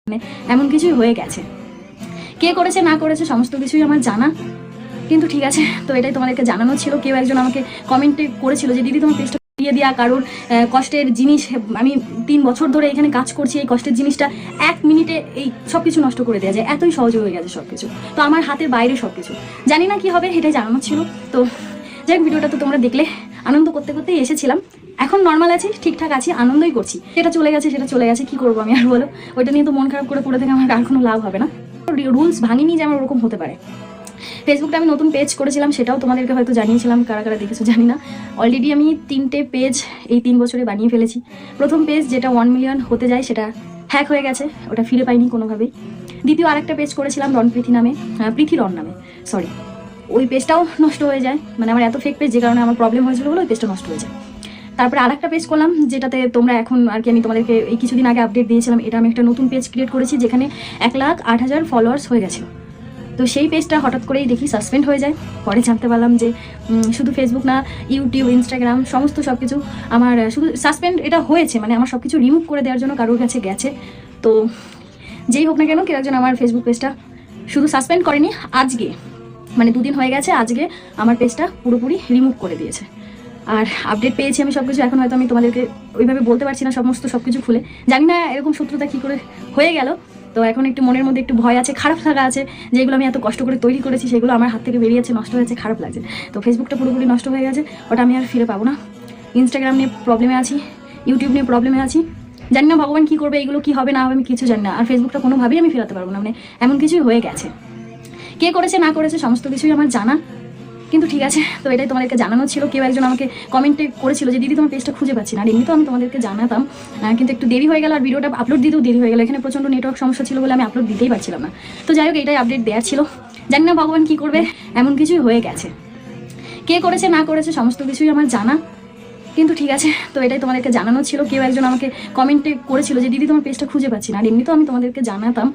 মানে এমন কিছুই হয়ে গেছে। কে করেছে না করেছে সমস্ত কিছুই আমার জানা, কিন্তু ঠিক আছে, তো এটাই তোমাদেরকে জানানো ছিল। কেউ একজন আমাকে কমেন্টে করেছিল যে দিদি তোমার পেজটা দিয়ে দেওয়া, কারণ কষ্টের জিনিস, আমি 3 বছর ধরে এখানে কাজ করছি, এই কষ্টের জিনিসটা 1 মিনিটে এই সব কিছু নষ্ট করে দেওয়া যায়, এতই সহজ হয়ে গেছে সব কিছু। তো আমার হাতের বাইরে সব কিছু, জানি না কি হবে, এটাই জানানো ছিল। তো যাই হোক, ভিডিওটা তো তোমরা দেখলে, আনন্দ করতে করতেই এসেছিলাম। এখন নর্মাল আছি, ঠিকঠাক আছি, আনন্দই করছি। সেটা চলে গেছে, কি করবো আমি আর বলো। ওইটা নিয়ে তো মন খারাপ করে পড়ে থেকে আমার আর কোনো লাভ হবে না। রুলস ভাঙিনি যে আমার ওরকম হতে পারে। ফেসবুকটা আমি নতুন পেজ করেছিলাম, সেটাও তোমাদেরকে হয়তো জানিয়েছিলাম, কারা কারা দেখেছো জানি না। অলরেডি আমি 3টে পেজ এই 3 বছরে বানিয়ে ফেলেছি। প্রথম পেজ যেটা 1 মিলিয়ন হতে যায় সেটা হ্যাক হয়ে গেছে, ওটা ফিরে পাইনি কোনোভাবেই। দ্বিতীয় আরেকটা পেজ করেছিলাম প্রীতি রন নামে, সরি, ওই পেজটাও নষ্ট হয়ে যায়। মানে আমার এত ফেক পেজ, যে কারণে আমার প্রবলেম হয়েছিল বলে ওই পেজটা নষ্ট হয়ে যায়। তারপরে আরেকটা পেজ করলাম, যেটাতে তোমরা এখন আর কি, আমি তোমাদেরকে এই কিছুদিন আগে আপডেট দিয়েছিলাম, এটা আমি একটা নতুন পেজ ক্রিয়েট করেছি, যেখানে 1,08,000 ফলোয়ার্স হয়ে গেছে। তো সেই পেজটা হঠাৎ করেই দেখি সাসপেন্ড হয়ে যায়। পরে জানতে পারলাম যে শুধু ফেসবুক না, ইউটিউব, ইনস্টাগ্রাম, সমস্ত সব কিছু আমার শুধু সাসপেন্ড এটা হয়েছে, মানে আমার সব কিছু রিমুভ করে দেওয়ার জন্য কারোর কাছে গেছে। তো যেই হোক না কেন, কেউ একজন আমার ফেসবুক পেজটা শুধু সাসপেন্ড করেনি, আজকে মানে 2 দিন হয়ে গেছে, আজকে আমার পেজটা পুরোপুরি রিমুভ করে দিয়েছে। আর আপডেট পেয়েছি আমি সব কিছু, এখন হয়তো আমি তোমাদেরকে ওইভাবে বলতে পারছি না সব কিছু খুলে, জানি না এরকম শত্রুতা কী করে হয়ে গেল। তো এখন একটু মনের মধ্যে একটু ভয় আছে, খারাপ লাগা আছে, যেগুলো আমি এত কষ্ট করে তৈরি করেছি সেগুলো আমার হাত থেকে বেরিয়েছে, নষ্ট হয়েছে, খারাপ লাগছে। তো ফেসবুকটা পুরোপুরি নষ্ট হয়ে গেছে, ওটা আমি আর ফিরে পাবো না। ইনস্টাগ্রাম নিয়ে প্রবলেমে আছি, ইউটিউব নিয়ে প্রবলেমে আছি, জানি না ভগবান কী করবে, এগুলো কী হবে না হবে আমি কিছু জানি না। আর ফেসবুকটা কোনোভাবেই আমি ফেরাতে পারবো না, মানে এমন কিছুই হয়ে গেছে। কে করেছে না করেছে সমস্ত কিছুই আমার জানা, কিন্তু ঠিক আছে, তো এটাই তোমাদেরকে জানানো ছিল। কেউ একজন আমাকে কমেন্টে করেছিল যে দিদি তোমার পেজটা খুঁজে পাচ্ছি না, আর এমনি তো আমি তোমাদেরকে জানাতাম, কিন্তু একটু দেরি হয়ে গেল, আর ভিডিওটা আপলোড দিতেও দেরি হয়ে গেল। এখানে প্রচণ্ড নেটওয়ার্ক সমস্যা ছিল বলে আমি আপলোড দিতেই পারছিলাম না। তো যাই হোক, এটাই আপডেট দেওয়ার ছিল, জানি না ভগবান কী করবে, এমন কিছুই হয়ে গেছে। কে করেছে না করেছে সমস্ত কিছুই আমার জানা, কিন্তু ঠিক আছে, তো এটাই তোমাদেরকে জানানো ছিল। কেউ একজন আমাকে কমেন্টে করেছিল যে দিদি তোমার পেজটা খুঁজে পাচ্ছি না, আর এমনি তো আমি তোমাদেরকে জানাতাম।